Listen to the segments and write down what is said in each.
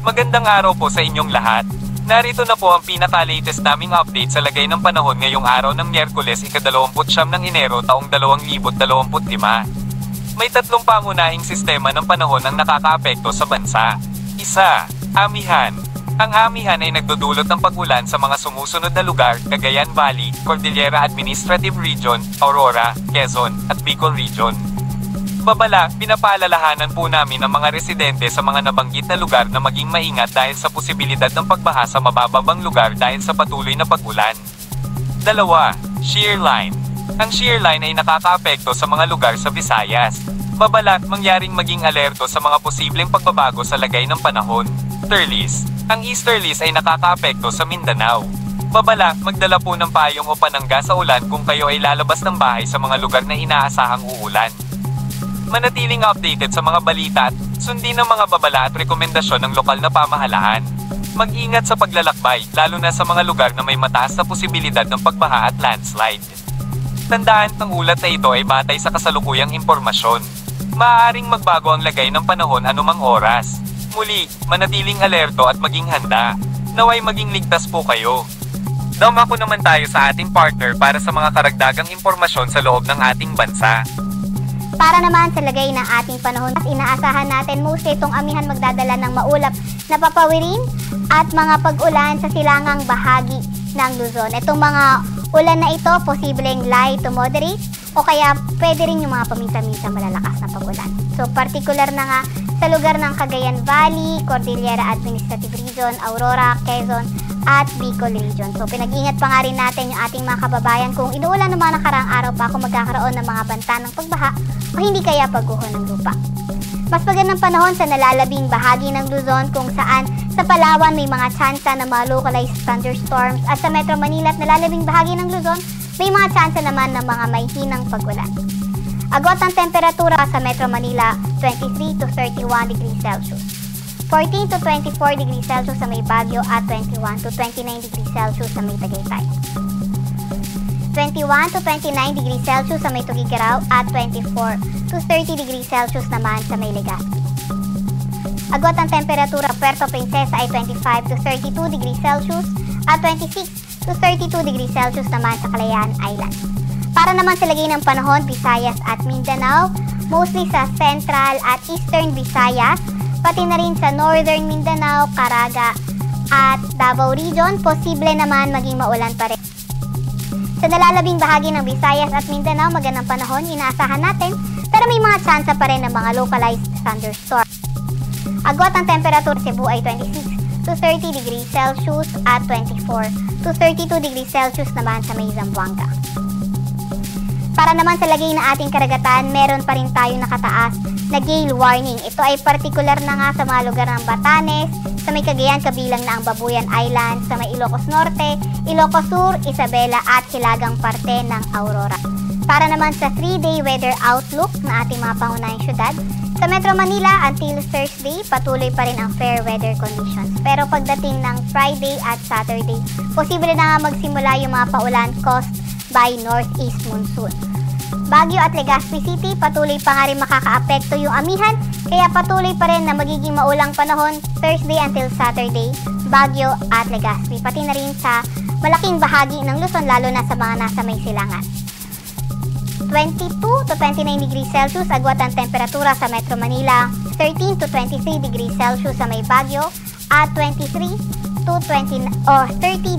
Magandang araw po sa inyong lahat. Narito na po ang pinaka-latest naming update sa lagay ng panahon ngayong araw ng Miyerkules ika-29 ng Enero taong 2025. May tatlong pangunahing sistema ng panahon ang nakakaapekto sa bansa. Isa, amihan. Ang amihan ay nagdudulot ng pag-ulan sa mga sumusunod na lugar, Cagayan Valley, Cordillera Administrative Region, Aurora, Quezon, at Bicol Region. Babala, pinapaalalahanan po namin ang mga residente sa mga nabanggit na lugar na maging maingat dahil sa posibilidad ng pagbaha sa mabababang lugar dahil sa patuloy na pag-ulan. Dalawa, shear line. Ang shear line ay nakakaapekto sa mga lugar sa Visayas. Babala, mangyaring maging alerto sa mga posibleng pagbabago sa lagay ng panahon. Easterlies. Ang easterlies ay nakakaapekto sa Mindanao. Babala, magdala po ng payong o panangga sa ulan kung kayo ay lalabas ng bahay sa mga lugar na inaasahang uulan. Manatiling updated sa mga balita at sundin ang mga babala at rekomendasyon ng lokal na pamahalaan. Mag-ingat sa paglalakbay, lalo na sa mga lugar na may mataas na posibilidad ng pagbaha at landslide. Tandaan, ang ulat na ito ay batay sa kasalukuyang impormasyon. Maaaring magbago ang lagay ng panahon anumang oras. Muli, manatiling alerto at maging handa. Naway maging ligtas po kayo. Dumako naman tayo sa ating partner para sa mga karagdagang impormasyon sa loob ng ating bansa. Para naman sa lagay ng ating panahon, inaasahan natin mostly itong amihan magdadala ng maulap na papawirin at mga pag-ulan sa silangang bahagi ng Luzon. Itong mga ulan na ito, posibleng light to moderate o kaya pwede rin yung mga paminsan-minsan malalakas na pag-ulan. So particular na nga sa lugar ng Cagayan Valley, Cordillera Administrative Region, Aurora, Quezon at Bicol Region. So pinag-ingat pa nga rin natin yung ating mga kababayan kung inuulan ng mga nakaraang araw pa kung magkakaroon ng mga banta ng pagbaha o hindi kaya pagguho ng lupa. Mas magandang panahon sa nalalabing bahagi ng Luzon kung saan sa Palawan may mga tsansa ng mga localized thunderstorms at sa Metro Manila at nalalabing bahagi ng Luzon may mga tsansa naman ng mga may hinang pag-ulan. Agos ang temperatura sa Metro Manila 23 to 31 degrees Celsius. 14 to 24 degrees Celsius sa may Baguio at 21 to 29 degrees Celsius sa may Tagaytay. 21 to 29 degrees Celsius sa may Tugigaraw at 24 to 30 degrees Celsius naman sa may Legazpi. Agot ang temperatura Puerto Princesa ay 25 to 32 degrees Celsius at 26 to 32 degrees Celsius naman sa Kalayaan Island. Para naman sa lagay ng panahon, Visayas at Mindanao, mostly sa Central at Eastern Visayas, pati na rin sa Northern Mindanao, Caraga at Davao Region, posible naman maging maulan pa rin. Sa nalalabing bahagi ng Visayas at Mindanao, magandang panahon, inaasahan natin, pero may mga tsansa pa rin ng mga localized thunderstorms. Agos ang temperatura sa Cebu ay 26 to 30 degrees Celsius at 24 to 32 degrees Celsius naman sa may Zamboanga. Para naman sa lagay na ating karagatan, meron pa rin tayong nakataas na gale warning. Ito ay partikular na nga sa mga lugar ng Batanes, sa may Cagayan kabilang na ang Babuyan Island, sa may Ilocos Norte, Ilocos Sur, Isabela at hilagang parte ng Aurora. Para naman sa 3-day weather outlook ng ating mga pangunahing syudad, sa Metro Manila until Thursday, patuloy pa rin ang fair weather conditions. Pero pagdating ng Friday at Saturday, posible na nga magsimula yung mga paulan caused by northeast monsoon. Baguio at Legazpi City, patuloy pa nga rin makakaapekto yung amihan, kaya patuloy pa rin na magiging maulang panahon Thursday until Saturday, Baguio at Legazpi, pati na rin sa malaking bahagi ng Luzon, lalo na sa mga nasa may silangan. 22 to 29 degrees Celsius agwat ang temperatura sa Metro Manila, 13 to 23 degrees Celsius sa may Baguio, at 23 to 30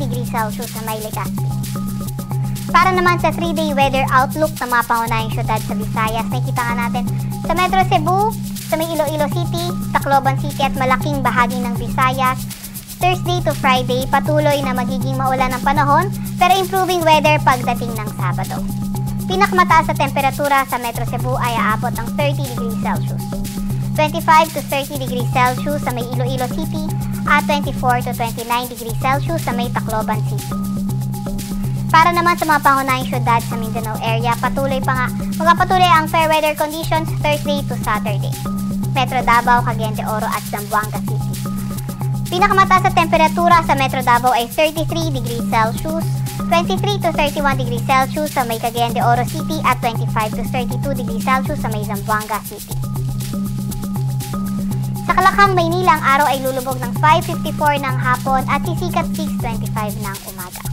degrees Celsius sa may Legazpi. Para naman sa 3-day weather outlook ng mga pangunahing syudad sa Visayas, nakikita nga natin sa Metro Cebu, sa may Iloilo City, Tacloban City at malaking bahagi ng Visayas, Thursday to Friday, patuloy na magiging maulan ang panahon, pero improving weather pagdating ng Sabado. Pinakamataas sa temperatura sa Metro Cebu ay aabot ng 30 degrees Celsius. 25 to 30 degrees Celsius sa may Iloilo City at 24 to 29 degrees Celsius sa may Tacloban City. Para naman sa mga pangunahing syudad sa Mindanao area, magpapatuloy ang fair weather conditions Thursday to Saturday. Metro Davao, Cagayan de Oro at Zamboanga City. Pinakamataas sa temperatura sa Metro Davao ay 33 degrees Celsius, 23 to 31 degrees Celsius sa may Cagayan de Oro City at 25 to 32 degrees Celsius sa may Zamboanga City. Sa Kalakang, Maynila, ang araw ay lulubog ng 5:54 ng hapon at sisikat 6:25 ng umaga.